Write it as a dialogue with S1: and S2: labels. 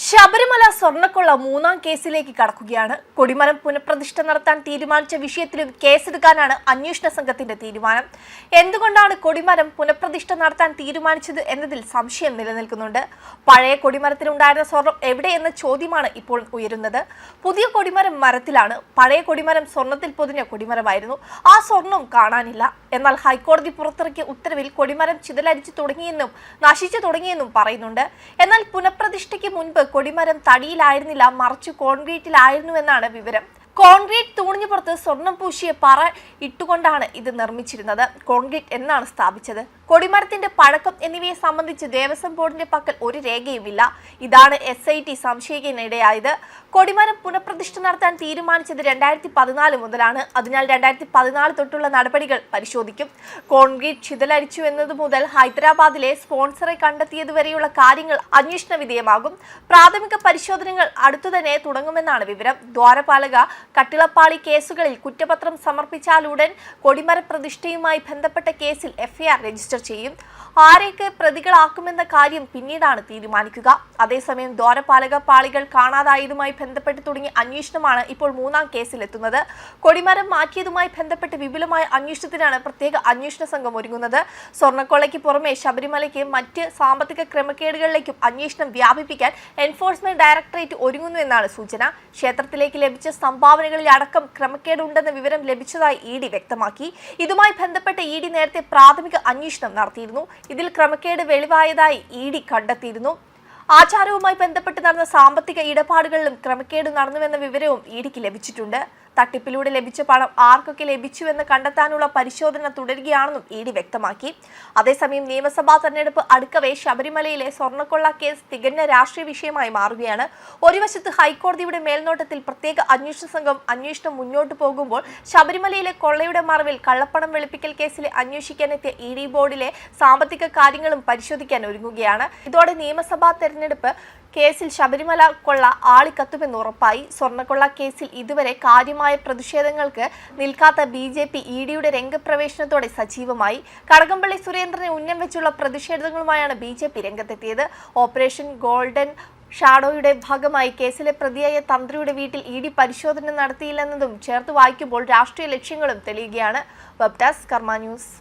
S1: ശബരിമല സ്വർണ്ണക്കൊള്ള മൂന്നാം കേസിലേക്ക് കടക്കുകയാണ്. കൊടിമരം പുനഃപ്രതിഷ്ഠ നടത്താൻ തീരുമാനിച്ച വിഷയത്തിലും കേസെടുക്കാനാണ് അന്വേഷണ സംഘത്തിന്റെ തീരുമാനം. എന്തുകൊണ്ടാണ് കൊടിമരം പുനഃപ്രതിഷ്ഠ നടത്താൻ തീരുമാനിച്ചത് എന്നതിൽ സംശയം നിലനിൽക്കുന്നുണ്ട്. പഴയ കൊടിമരത്തിലുണ്ടായിരുന്ന സ്വർണം എവിടെയെന്ന ചോദ്യമാണ് ഇപ്പോൾ ഉയരുന്നത്. പുതിയ കൊടിമരം മരത്തിലാണ്, പഴയ കൊടിമരം സ്വർണത്തിൽ പൊതിഞ്ഞ കൊടിമരമായിരുന്നു. ആ സ്വർണം കാണാനില്ല. എന്നാൽ ഹൈക്കോടതി പുറത്തിറക്കിയ ഉത്തരവിൽ കൊടിമരം ചിതലരിച്ചു തുടങ്ങിയെന്നും നശിച്ചു തുടങ്ങിയെന്നും പറയുന്നുണ്ട്. എന്നാൽ പുനഃപ്രതിഷ്ഠയ്ക്ക് മുൻപ് കൊടിമരം തടിയിലായിരുന്നില്ല, മറിച്ച് കോൺക്രീറ്റിലായിരുന്നുവെന്നാണ് വിവരം. കോൺക്രീറ്റ് തൂണിന് പുറത്ത് സ്വർണം പൂശിയ പറ ഇട്ടുകൊണ്ടാണ് ഇത് നിർമ്മിച്ചിരുന്നത്. കോൺക്രീറ്റ് എന്നാണ് സ്ഥാപിച്ചത്. കൊടിമരത്തിന്റെ പഴക്കം എന്നിവയെ സംബന്ധിച്ച് ദേവസ്വം ബോർഡിന്റെ പക്കൽ ഒരു രേഖയുമില്ല. ഇതാണ് SIT സംശയിക്കാനിടയായത്. കൊടിമരം പുനഃപ്രതിഷ്ഠ നടത്താൻ തീരുമാനിച്ചത് 2014 മുതലാണ്. അതിനാൽ 2014 തൊട്ടുള്ള നടപടികൾ പരിശോധിക്കും. കോൺക്രീറ്റ് ചിതലരിച്ചു എന്നത് മുതൽ ഹൈദരാബാദിലെ സ്പോൺസറെ കണ്ടെത്തിയതുവരെയുള്ള കാര്യങ്ങൾ അന്വേഷണ വിധേയമാകും. പ്രാഥമിക പരിശോധനകൾ അടുത്തുതന്നെ തുടങ്ങുമെന്നാണ് വിവരം. ദ്വാരപാലക കട്ടിളപ്പാളി കേസുകളിൽ കുറ്റപത്രം സമർപ്പിച്ചാലുടൻ കൊടിമര പ്രതിഷ്ഠയുമായി ബന്ധപ്പെട്ട കേസിൽ FIR രജിസ്റ്റർ ചെയ്യും. ആരെയൊക്കെ പ്രതികളാക്കുമെന്ന കാര്യം പിന്നീടാണ് തീരുമാനിക്കുക. അതേസമയം ദ്വാരപാലക പാളികൾ കാണാതായതുമായി ബന്ധപ്പെട്ട് തുടങ്ങിയ അന്വേഷണമാണ് ഇപ്പോൾ മൂന്നാം കേസിലെത്തുന്നത്. കൊടിമരം മാറ്റിയതുമായി ബന്ധപ്പെട്ട് വിപുലമായ അന്വേഷണത്തിനാണ് പ്രത്യേക അന്വേഷണ സംഘം ഒരുങ്ങുന്നത്. സ്വർണ്ണക്കൊള്ളയ്ക്ക് പുറമെ ശബരിമലയ്ക്ക് മറ്റ് സാമ്പത്തിക ക്രമക്കേടുകളിലേക്കും അന്വേഷണം വ്യാപിപ്പിക്കാൻ എൻഫോഴ്സ്മെന്റ് ഡയറക്ടറേറ്റ് ഒരുങ്ങുന്നു എന്നാണ് സൂചന. ക്ഷേത്രത്തിലേക്ക് ലഭിച്ച സംഭാവനകളിൽ അടക്കം ക്രമക്കേടുണ്ടെന്ന വിവരം ലഭിച്ചതായി ED വ്യക്തമാക്കി. ഇതുമായി ബന്ധപ്പെട്ട് ED നേരത്തെ പ്രാഥമിക അന്വേഷണം നടത്തിയിരുന്നു. ഇതിൽ ക്രമക്കേട് വെളിവായതായി ED കണ്ടെത്തിയിരുന്നു. ആചാരവുമായി ബന്ധപ്പെട്ട് നടന്ന സാമ്പത്തിക ഇടപാടുകളിലും ക്രമക്കേട് നടന്നുവെന്ന വിവരവും EDക്ക് ലഭിച്ചിട്ടുണ്ട്. തട്ടിപ്പിലൂടെ ലഭിച്ച പണം ആർക്കൊക്കെ ലഭിച്ചുവെന്ന് കണ്ടെത്താനുള്ള പരിശോധന തുടരുകയാണെന്നും ED വ്യക്തമാക്കി. അതേസമയം നിയമസഭാ തെരഞ്ഞെടുപ്പ് അടുക്കവേ ശബരിമലയിലെ സ്വർണ്ണക്കൊള്ള കേസ് തികഞ്ഞ രാഷ്ട്രീയ വിഷയമായി മാറുകയാണ്. ഒരു വശത്ത് ഹൈക്കോടതിയുടെ മേൽനോട്ടത്തിൽ പ്രത്യേക അന്വേഷണ സംഘം അന്വേഷണം മുന്നോട്ട് പോകുമ്പോൾ, ശബരിമലയിലെ കൊള്ളയുടെ മറവിൽ കള്ളപ്പണം വെളുപ്പിക്കൽ കേസിലെ അന്വേഷിക്കാനെത്തിയ ED ബോർഡിലെ സാമ്പത്തിക കാര്യങ്ങളും പരിശോധിക്കാൻ ഒരുങ്ങുകയാണ്. ഇതോടെ നിയമസഭാ തെരഞ്ഞെടുപ്പ് കേസിൽ ശബരിമല കൊള്ള ആളിക്കത്തുമെന്ന് ഉറപ്പായി. സ്വർണ്ണക്കൊള്ള കേസിൽ ഇതുവരെ കാര്യമായ പ്രതിഷേധങ്ങൾക്ക് നിൽക്കാത്ത BJP EDയുടെ രംഗപ്രവേശനത്തോടെ സജീവമായി. കടകംപള്ളി സുരേന്ദ്രനെ ഉന്നം വെച്ചുള്ള പ്രതിഷേധങ്ങളുമായാണ് BJP രംഗത്തെത്തിയത്. ഓപ്പറേഷൻ ഗോൾഡൻ ഷാഡോയുടെ ഭാഗമായി കേസിലെ പ്രതിയായ തന്ത്രിയുടെ വീട്ടിൽ ED പരിശോധന നടത്തിയില്ലെന്നതും ചേർത്ത് വായിക്കുമ്പോൾ രാഷ്ട്രീയ ലക്ഷ്യങ്ങളും തെളിയുകയാണ്. വെബ് ഡെസ്ക് കർമ്മ ന്യൂസ്.